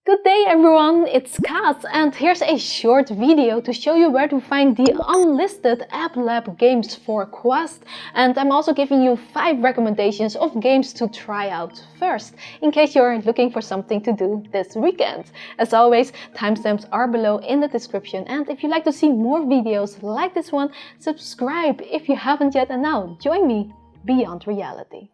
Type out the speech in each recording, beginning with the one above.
Good day everyone, it's Kat and here's a short video to show you where to find the unlisted App Lab games for Quest, and I'm also giving you 5 recommendations of games to try out first, in case you're looking for something to do this weekend. As always, timestamps are below in the description, and if you'd like to see more videos like this one, subscribe if you haven't yet, and now join me beyond reality.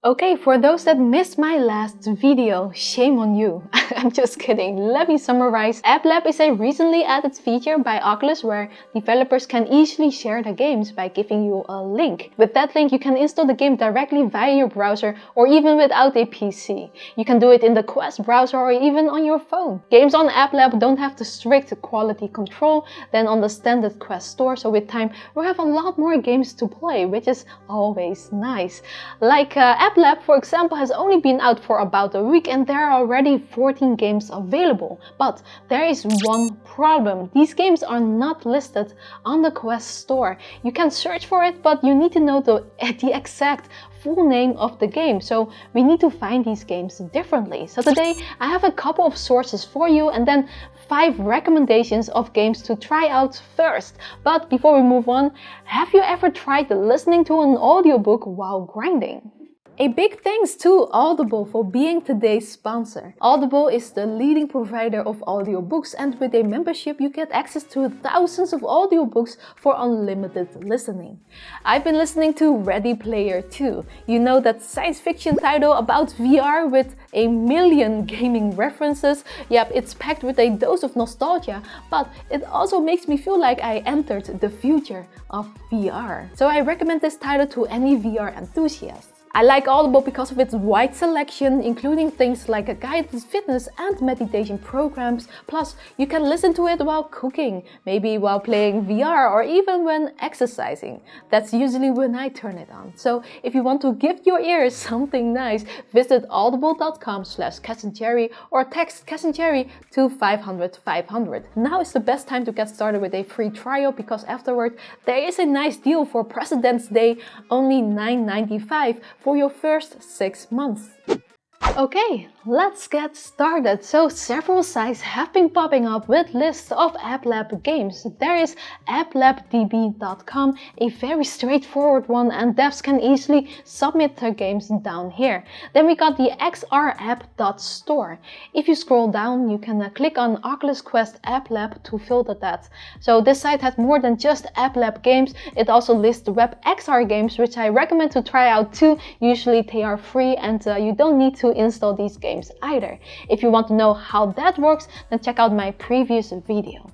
Okay, for those that missed my last video, shame on you. I'm just kidding. Let me summarize. App Lab is a recently added feature by Oculus where developers can easily share the games by giving you a link. With that link, you can install the game directly via your browser or even without a PC. You can do it in the Quest browser or even on your phone. Games on App Lab don't have the strict quality control than on the standard Quest store, so with time we'll have a lot more games to play, which is always nice. Like App Lab, for example, has only been out for about a week and there are already 14 games available. But there is one problem. These games are not listed on the Quest store. You can search for it, but you need to know the exact full name of the game. So we need to find these games differently. So today I have a couple of sources for you and then 5 recommendations of games to try out first. But before we move on, have you ever tried listening to an audiobook while grinding? A big thanks to Audible for being today's sponsor. Audible is the leading provider of audiobooks, and with a membership you get access to thousands of audiobooks for unlimited listening. I've been listening to Ready Player 2. You know, that science fiction title about VR with a million gaming references. Yep, it's packed with a dose of nostalgia, but it also makes me feel like I entered the future of VR. So I recommend this title to any VR enthusiast. I like Audible because of its wide selection, including things like guided fitness and meditation programs. Plus, you can listen to it while cooking, maybe while playing VR or even when exercising. That's usually when I turn it on. So if you want to give your ears something nice, visit audible.com/catandcherry or text catandcherry to 500 500. Now is the best time to get started with a free trial, because afterward there is a nice deal for President's Day, only $9.95 for your first 6 months. Okay, let's get started. So several sites have been popping up with lists of App Lab games. There is applabdb.com, a very straightforward one, and devs can easily submit their games down here. Then we got the xrapp.store. If you scroll down, you can click on Oculus Quest App Lab to filter that. So this site has more than just App Lab games. It also lists the WebXR games, which I recommend to try out too. Usually they are free and you don't need to install these games either. If you want to know how that works, then check out my previous video.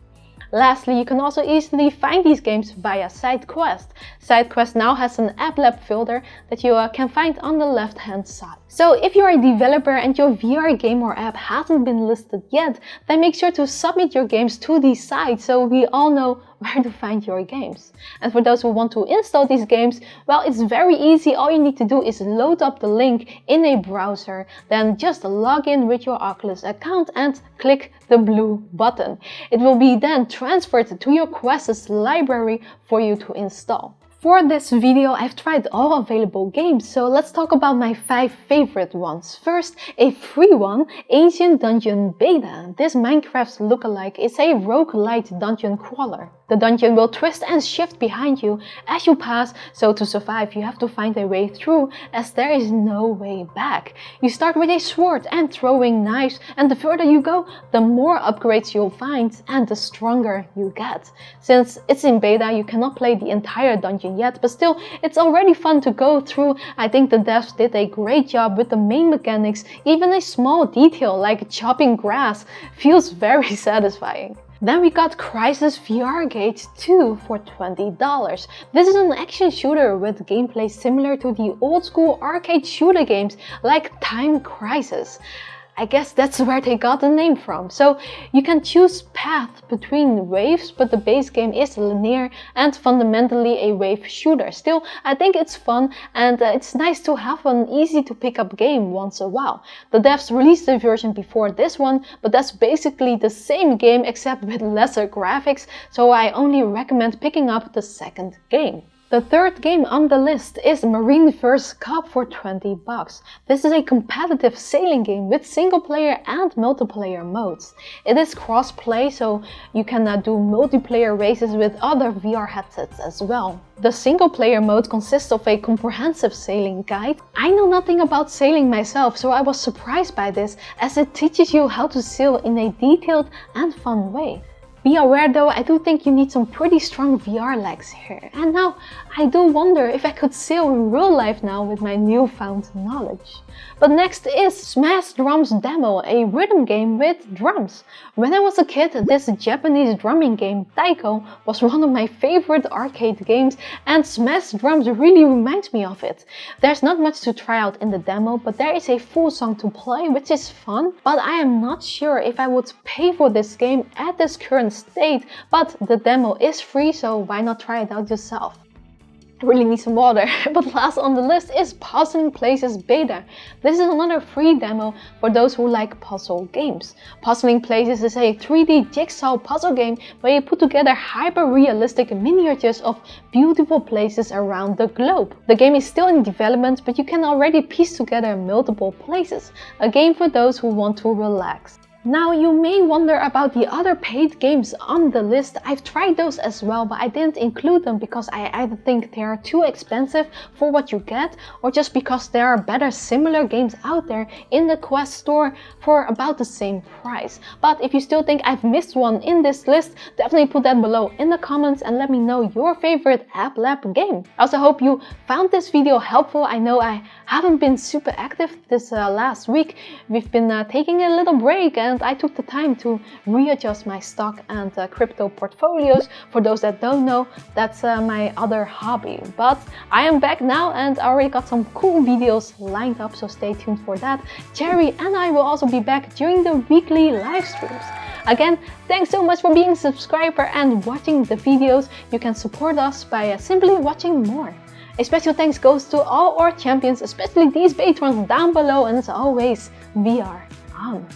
Lastly, you can also easily find these games via SideQuest. SideQuest now has an App Lab filter that you can find on the left hand side. So if you're a developer and your VR game or app hasn't been listed yet, then make sure to submit your games to these sites so we all know where to find your games. And for those who want to install these games, well, it's very easy. All you need to do is load up the link in a browser, then just log in with your Oculus account and click the blue button. It will be then transferred to your Quest's library for you to install. For this video, I've tried all available games, so let's talk about my 5 favorite ones. First, a free one, Ancient Dungeon Beta. This Minecraft lookalike is a roguelite dungeon crawler. The dungeon will twist and shift behind you as you pass, so to survive you have to find a way through, as there is no way back. You start with a sword and throwing knives, and the further you go, the more upgrades you'll find and the stronger you get. Since it's in beta, you cannot play the entire dungeon yet, but still, it's already fun to go through. I think the devs did a great job with the main mechanics. Even a small detail like chopping grass feels very satisfying. Then we got Crysis VRigade 2 for $20. This is an action shooter with gameplay similar to the old school arcade shooter games like Time Crisis. I guess that's where they got the name from. So you can choose path between waves, but the base game is linear and fundamentally a wave shooter. Still, I think it's fun and it's nice to have an easy to pick up game once a while. The devs released a version before this one, but that's basically the same game except with lesser graphics, so I only recommend picking up the second game. The third game on the list is MarineVerse Cup for 20 bucks. This is a competitive sailing game with single player and multiplayer modes. It is cross-play, so you can do multiplayer races with other VR headsets as well. The single player mode consists of a comprehensive sailing guide. I know nothing about sailing myself, so I was surprised by this as it teaches you how to sail in a detailed and fun way. Be aware though, I do think you need some pretty strong VR legs here. And now, I do wonder if I could sail in real life now with my newfound knowledge. But next is Smash Drums Demo, a rhythm game with drums. When I was a kid, this Japanese drumming game, Taiko, was one of my favorite arcade games, and Smash Drums really reminds me of it. There's not much to try out in the demo, but there is a full song to play, which is fun. But I am not sure if I would pay for this game at this current state, but the demo is free, so why not try it out yourself? I really need some water. But last on the list is Puzzling Places Beta. This is another free demo for those who like puzzle games. Puzzling Places is a 3D jigsaw puzzle game where you put together hyper-realistic miniatures of beautiful places around the globe. The game is still in development, but you can already piece together multiple places. A game for those who want to relax. Now you may wonder about the other paid games on the list. I've tried those as well, but I didn't include them because I either think they are too expensive for what you get, or just because there are better similar games out there in the Quest store for about the same price. But if you still think I've missed one in this list, definitely put that below in the comments and let me know your favorite App Lab game. I also hope you found this video helpful. I know I haven't been super active this last week. We've been taking a little break, and I took the time to readjust my stock and crypto portfolios. For those that don't know, that's my other hobby. But I am back now and I already got some cool videos lined up, so stay tuned for that. Jerry and I will also be back during the weekly live streams. Again, thanks so much for being a subscriber and watching the videos. You can support us by simply watching more. A special thanks goes to all our champions, especially these patrons down below, and as always, VR on.